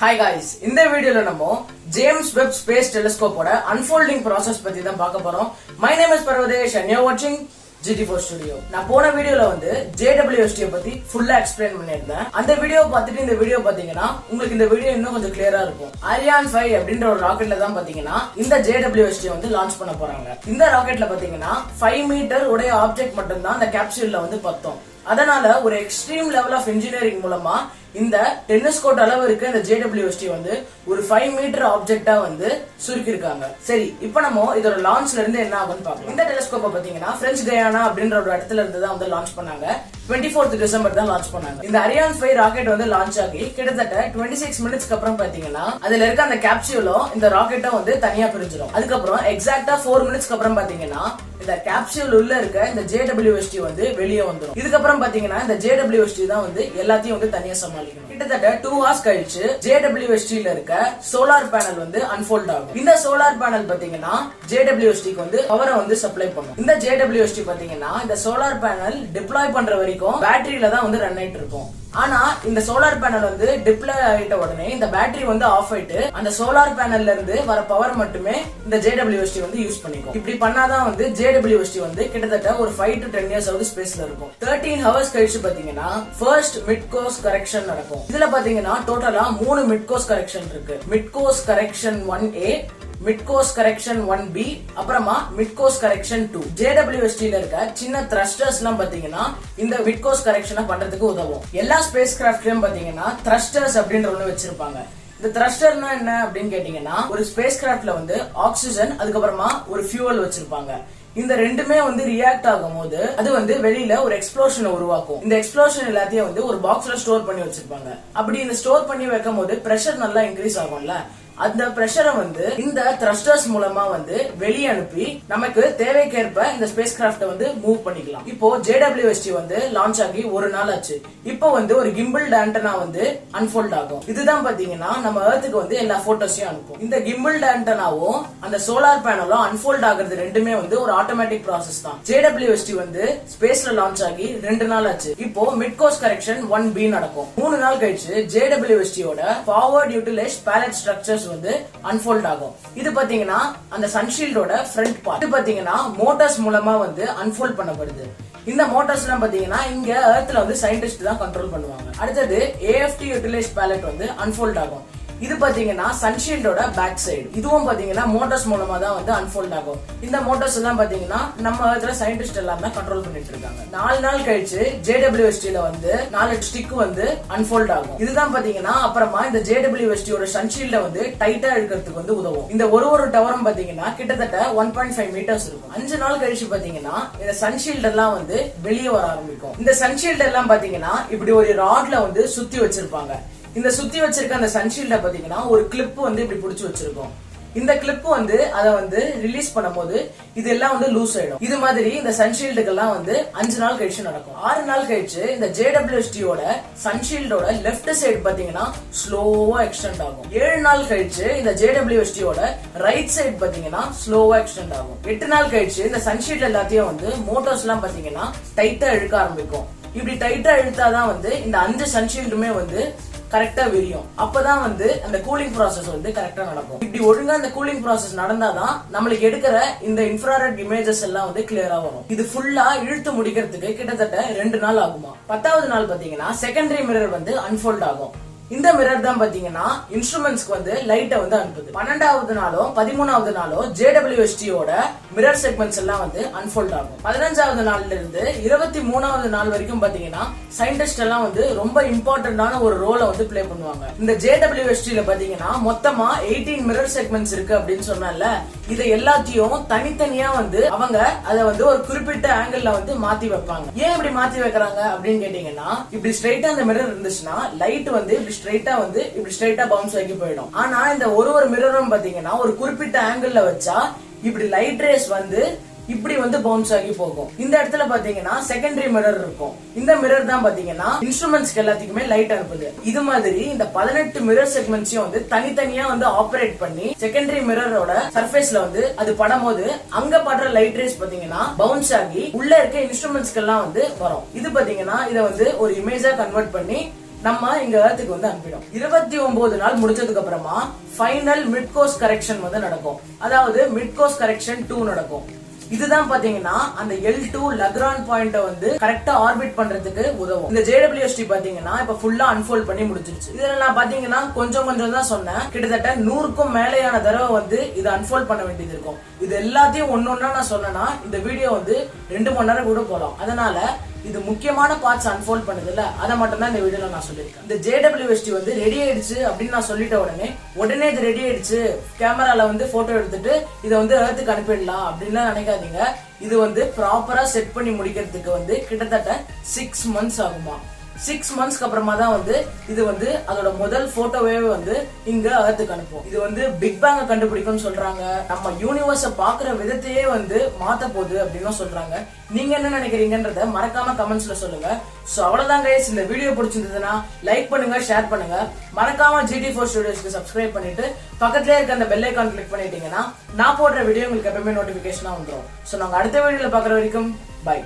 Hi guys, இந்த வீடியோல நம்ம James Webb Space Telescope ஓட unfolding process பத்தி தான் பார்க்க போறோம். My name is Parvadesh and you're watching GT4 Studio. நான் போன வீடியோல வந்து JWST பத்தி ஃபுல்லா எக்ஸ்பிளைன் பண்ணிருந்தேன். அந்த வீடியோ பார்த்துட்டு இந்த வீடியோ பாத்தீங்கன்னா உங்களுக்கு இந்த வீடியோ இன்னும் கொஞ்சம் கிளியரா இருக்கும். Ariane 5 அப்படின்ற ஒரு ராக்கெட்ல தான் பாத்தீங்கன்னா இந்த JWST வந்து லான்ச் பண்ண போறாங்க. இந்த ராக்கெட்ல பாத்தீங்கன்னா 5 மீட்டர் உடைய ஆப்ஜெக்ட் மட்டும் தான் அந்த கேப்சூல்ல வந்து பத்தோம். அதனால ஒரு எக்ஸ்ட்ரீம் லெவல் ஆஃப் இன்ஜினியரிங் மூலமா இந்த டென்னிஸ் கோர்ட் அளவு இருக்க இந்த JWST வந்து ஒரு 5 மீட்டர் ஆப்ஜெக்டா வந்து சுருக்கி இருக்காங்க. சரி, இப்போ நம்ம இதோட லான்ச்ல இருந்து என்ன ஆகும்னு பார்க்கலாம். இந்த டெலிஸ்கோப்பை பாத்தீங்கன்னா பிரெஞ்சு கயானா அப்படின்ற ஒரு இடத்துல இருந்து தான் வந்து லான்ச் பண்ணாங்க. 24th டிசம்பர் தான் லான்ச் பண்ணாங்க. இந்த Ariane 5 ராக்கெட் வந்து லான்ச் ஆகி கிட்டத்தட்ட 26 மினிட்ஸ்க்கு அப்புறம் பாத்தீங்கன்னா அதுல இருக்க அந்த கேப்சூலும் இந்த ராக்கெட்டும் வந்து தனியா பிரிஞ்சிடும். அதுக்கப்புறம் எக்ஸாக்டா 4 மினிட்ஸ்க்கு அப்புறம் பாத்தீங்கன்னா இந்த கேப்சூல் உள்ள இருக்க இந்த JWST வந்து வெளியே வந்துடும். இதுக்கப்புறம் பாத்தீங்கன்னா இந்த JWST தான் வந்து எல்லாத்தையும் வந்து தனியா சமாளிக்கணும். கிட்டத்தட்ட 2 hours கழிச்சு JWST ல இருக்க சோலார் பேனல் வந்து அன்ஃபோல்ட் ஆகும். இந்த சோலார் பேனல் பாத்தீங்கன்னா JWST க்கு வந்து பவரை வந்து சப்ளை பண்ணும். இந்த JWST பாத்தீங்கன்னா இந்த சோலார் பேனல் டிப்ளாய் பண்ற வரைக்கும் பேட்டரியில தான் வந்து ரன் ஆயிட்டு இருக்கும். ஆனா இந்த சோலார் பேனல் வந்து டிப்ளாய் ஆயிட்ட உடனே இந்த பேட்டரி வந்து ஆஃப் ஆயிட்டு அந்த சோலார் பேனல்ல இருந்து வர பவர் மட்டுமே இந்த JWST வந்து யூஸ் பண்ணிக்கும். இப்படி பண்ணாதான் வந்து JWST வந்து கிட்டத்தட்ட ஒரு 5 to 10 years ஆவது ஸ்பேஸ்ல இருக்கும். 13 hours கழிச்சு பாத்தீங்கன்னா ஃபர்ஸ்ட் மிட் கோர்ஸ் கரெக்ஷன் நடக்கும். இதுல பாத்தீங்கன்னா டோட்டலா 3 மிட் கோர்ஸ் கரெக்ஷன் இருக்கு. Mid course correction 1A, mid course correction 1B, அப்புறமா மிட் கோர்ஸ் கரெக்ஷன் 2. JWST ல இருக்க சின்ன த்ரஸ்டர்ஸ் எல்லாம் பாத்தீங்கன்னா இந்த மிட் கோர்ஸ் கரெக்ஷனை பண்றதுக்கு உதவும். எல்லா ஸ்பேஸ் கிராஃப்ட்லயும் பாத்தீங்கன்னா த்ரஸ்டர்ஸ் அப்படின்ற ஒண்ணு வச்சிருப்பாங்க. இந்த த்ரஸ்டர்னா என்ன அப்படின்னு கேட்டீங்கன்னா ஒரு ஸ்பேஸ் கிராஃப்ட்ல வந்து ஆக்சிஜன் அதுக்கப்புறமா ஒரு ஃபியூவல் வச்சிருப்பாங்க. இந்த ரெண்டுமே வந்து ரியாக்ட் ஆகும் போது அது வந்து வெளியில ஒரு எக்ஸ்ப்ளோஷனை உருவாக்கும். இந்த எக்ஸ்ப்ளோஷன் எல்லாத்தையும் வந்து ஒரு பாக்ஸ்ல ஸ்டோர் பண்ணி வச்சிருப்பாங்க. அப்படி இந்த ஸ்டோர் பண்ணி வைக்கும் போது பிரஷர் நல்லா இன்க்ரீஸ் ஆகும்ல, அந்த பிரஷரை வந்து இந்த த்ரஸ்டர்ஸ் மூலமா வந்து வெளியே அனுப்பி நமக்கு தேவைக்கேற்ப இந்த ஸ்பேஸ் கிராஃப்ட வந்து மூவ் பண்ணிக்கலாம். இப்போ JWST வந்து லான்ச் ஆகி ஒரு நாள் ஆச்சு. இப்போ வந்து ஒரு கிம்பிள்ட் ஆண்டனா வந்து அன்ஃபோல்ட் ஆகும். இதுதான் பாத்தீங்கன்னா நம்ம எர்த்துக்கு வந்து எல்லா போட்டோஸையும் அனுப்பும். இந்த கிம்பிள்ட் ஆண்டனாவும் அந்த சோலார் பேனலும் அன்ஃபோல்ட் ஆகுறது ரெண்டுமே வந்து ஒரு ஆட்டோமேட்டிக் ப்ராசஸ் தான். JWST வந்து ஸ்பேஸ்ல லான்ச் ஆகி 2 நாள் ஆச்சு. இப்போ மிட் கோர்ஸ் கரெக்ஷன் 1B நடக்கும். 3 நாள் கழிச்சு JWST ஓட ஃபார்வர்ட் யூட்டிலைஸ்ட் பேலட் ஸ்ட்ரக்சர்ஸ் வந்து அன்ஃபோல்ட் ஆகும். இது பாத்தீங்கன்னா அந்த சன்ஷீல்டோட ஃப்ரண்ட் பார்ட். இது பாத்தீங்கன்னா மோட்டார்ஸ் மூலமா வந்து அன்ஃபோல்ட் பண்ணப்படுது. இந்த மோட்டார்ஸ் எல்லாம் பாத்தீங்கன்னா இங்க எர்த்ல வந்து சயின்டிஸ்ட் தான் கண்ட்ரோல் பண்ணுவாங்க. அடுத்தது AFT யூட்டிலைஸ்ட் பேலட் வந்து அன்ஃபோல்ட் ஆகும். இது பாத்தீங்கன்னா சன்ஷீல்டோட பேக் சைடு. இதுவும் பாத்தீங்கன்னா மோட்டார்ஸ் மூலமா தான் வந்து அன்ஃபோல்ட் ஆகும். இந்த மோட்டார்ஸ் எல்லாம் பாத்தீங்கன்னா நம்ம எர்த்ல சயின்டிஸ்ட் எல்லாமே கண்ட்ரோல் பண்ணிட்டு இருக்காங்க. 4 நாள் கழிச்சு JWST ல வந்து 4 ஸ்டிக் வந்து அன்ஃபோல்ட் ஆகும். இதுதான் பாத்தீங்கன்னா அப்புறமா இந்த JWST ஓட சன்ஷீல்ட வந்து டைட்டா இழுக்கிறதுக்கு வந்து உதவும். இந்த ஒரு டவரும் பாத்தீங்கன்னா கிட்டத்தட்ட 1.5 மீட்டர்ஸ் இருக்கும். 5 நாள் கழிச்சு பாத்தீங்கன்னா இந்த சன்ஷீல்ட் எல்லாம் வந்து வெளியே வர ஆரம்பிக்கும். இந்த சன்ஷீல்ட் எல்லாம் பாத்தீங்கன்னா இப்படி ஒரு ராட்ல வந்து சுத்தி வச்சிருப்பாங்க. இந்த சுத்தி வச்சிருக்க அந்த சன்ஷீல்ட பாத்தீங்கன்னா ஒரு கிளிப் வந்து இப்படி புடிச்சு வச்சிருக்கோம். இந்த கிளிப் வந்து அதை வந்து ரிலீஸ் பண்ணும்போது இதெல்லாம் வந்து லூஸ் ஆயிடும். இது மாதிரி இந்த சன்ஷீல்டுக்கு எல்லாம் வந்து 5 நாள் கழிச்சு நடக்கும். 6 நாள் கழிச்சு இந்த JWST ஓட சன்ஷீல்டோட லெஃப்ட் சைடு பாத்தீங்கன்னா ஸ்லோவா எக்ஸ்டெண்ட் ஆகும். 7 நாள் கழிச்சு இந்த JWST ஓட ரைட் சைடு பாத்தீங்கன்னா ஸ்லோவா எக்ஸ்டெண்ட் ஆகும். 8 நாள் கழிச்சு இந்த சன்ஷீல்ட் எல்லாத்தையும் வந்து மோட்டார்ஸ் எல்லாம் பாத்தீங்கன்னா டைட்டா இழுக்க ஆரம்பிக்கும். இப்படி டைட்டா இழுத்தாதான் வந்து இந்த 5 சன்ஷீல்டுமே வந்து கரெக்டா விரியும். அப்பதான் வந்து அந்த கூலிங் ப்ராசஸ் வந்து கரெக்டா நடக்கும். இப்படி ஒழுங்கா அந்த கூலிங் ப்ராசஸ் நடந்தாதான் நம்மளுக்கு எடுக்கிற இந்த இன்ஃப்ராரெட் இமேஜஸ் எல்லாம் வந்து கிளியரா வரும். இது ஃபுல்லா இழுத்து முடிக்கிறதுக்கு கிட்டத்தட்ட 2 நாள் ஆகுமா. 10வது நாள் பாத்தீங்கன்னா செகண்டரி மிரர் வந்து அன்ஃபோல்ட் ஆகும். இந்த மிரர் தான் பாத்தீங்கன்னா இன்ஸ்ட்ருமெண்ட்ஸ்க்கு வந்து லைட்டை வந்து அனுப்புது. 12வது நாளும் 13வது நாளும் JWST ஓட மிரர் செக்மெண்ட்ஸ் எல்லாம் வந்து அன்ஃபோல்ட் ஆகும். 15வது நாள்ல இருந்து 23வது நாள் வரைக்கும் பாத்தீங்கன்னா சயின்டிஸ்ட் எல்லாம் வந்து ரொம்ப இம்பார்ட்டன்டான ஒரு ரோலை வந்து பிளே பண்ணுவாங்க. இந்த JWST ல பாத்தீங்கன்னா மொத்தமா 18 மிரர் செக்மெண்ட்ஸ் இருக்கு அப்படின்னு சொன்னால இதை எல்லாத்தையும் தனித்தனியா வந்து அவங்க அதை வந்து ஒரு குறிப்பிட்ட ஆங்கிள் வந்து மாத்தி வைப்பாங்க. ஏன் இப்படி மாத்தி வைக்கிறாங்க அப்படின்னு கேட்டீங்கன்னா இப்படி ஸ்ட்ரைட்டா அந்த மிரர் இருந்துச்சுன்னா லைட் வந்து இப்படி ஸ்ட்ரைட்டா பவுன்ஸ் ஆகி போயிடும். ஆனா இந்த ஒரு மிரரும் பாத்தீங்கன்னா ஒரு குறிப்பிட்ட ஆங்கிள் வச்சா இப்படி லைட் ரேஸ் வந்து இப்படி வந்து பவுன்ஸ் ஆகி போகும். இந்த இடத்துல பாத்தீங்கன்னா செகண்டரி மிரர் இருக்கும். இந்த மிரர் தான் பாத்தீங்கன்னா இன்ஸ்ட்ருமெண்ட்ஸ்க்கு எல்லாத்துக்குமே லைட் அனுப்புது. இது மாதிரி இந்த 18 மிரர் செக்மெண்ட்ஸையும் வந்து தனித்தனியா வந்து ஆபரேட் பண்ணி செகண்டரி மிரரோட சர்ஃபேஸ்ல வந்து அது படும்போது அங்க படுற லைட் ரேஸ் பாத்தீங்கன்னா பவுன்ஸ் ஆகி உள்ள இருக்க இன்ஸ்ட்ருமெண்ட்ஸ்க்கு எல்லாம் வந்து வரும். இது பாத்தீங்கன்னா இதை வந்து ஒரு இமேஜா கன்வெர்ட் பண்ணி நம்ம இங்க எர்த்துக்கு வந்து அனுப்பிடும். 29 நாள் முடிச்சதுக்கு அப்புறமா ஃபைனல் மிட் கோர்ஸ் கரெக்ஷன் வந்து நடக்கும். அதாவது மிட் கோர்ஸ் கரெக்ஷன் 2 நடக்கும். இதுதான் பாத்தீங்கன்னா அந்த L2 லக்ரான் பாயிண்ட வந்து கரெக்டா ஆர்பிட் பண்றதுக்கு உதவும். இந்த JWST பாத்தீங்கன்னா இப்ப ஃபுல்லா அன்ஃபோல்ட் பண்ணி முடிஞ்சிருச்சு. இதுல நான் பாத்தீங்கன்னா கொஞ்சம் தான் சொன்னேன். கிட்டத்தட்ட 100க்கும் மேலேயான தடவை வந்து இதை அன்ஃபோல்ட் பண்ண வேண்டியது இருக்கும். இது எல்லாத்தையும் ஒன்னொன்னா நான் சொன்னேன்னா இந்த வீடியோ வந்து 2 மணி நேரம் கூட போலாம். அதனால இது முக்கியமான பார்ட்ஸ் அன்ஃபோல்ட் பண்ணுதுல, அதை மட்டும் தான் இந்த வீடியோல நான் சொல்லியிருக்கேன். இந்த JWST வந்து ரெடி ஆயிடுச்சு அப்படின்னு நான் சொல்லிட்ட உடனே இது ரெடி ஆயிடுச்சு, கேமரால வந்து போட்டோ எடுத்துட்டு இதை வந்து எர்த்துக்கு அனுப்பிடலாம் அப்படின்னு நினைக்காதீங்க. இது வந்து ப்ராப்பரா செட் பண்ணி முடிக்கிறதுக்கு வந்து கிட்டத்தட்ட 6 months ஆகுமா. 6 monthsக்கு அப்புறமா தான் வந்து இது வந்து அதோட முதல் போட்டோவே வந்து இங்க எர்த்துக்கு அனுப்பும். இது வந்து பிக் பேங்க கண்டுபிடிக்கும்னு சொல்றாங்க. நம்ம யூனிவர்ஸ பாக்குற விதத்தையே வந்து மாத்த போகுது அப்படின்னு சொல்றாங்க. நீங்க என்ன நினைக்கிறீங்கன்றத மறக்காம கமெண்ட்ஸ்ல சொல்லுங்க. சோ அவ்வளவுதான் கைஸ். இந்த வீடியோ பிடிச்சிருந்ததுன்னா லைக் பண்ணுங்க, ஷேர் பண்ணுங்க. மறக்காம GT4 ஸ்டுடியோஸ்க்கு சப்ஸ்கிரைப் பண்ணிட்டு பக்கத்துலயே இருக்க அந்த பெல் ஐகான் கிளிக் பண்ணிட்டீங்கன்னா நான் போடுற வீடியோ உங்களுக்கு எப்பவுமே நோட்டிபிகேஷனா வந்துடும். சோ நாங்க அடுத்த வீடியோல பாக்குற வரைக்கும் பை.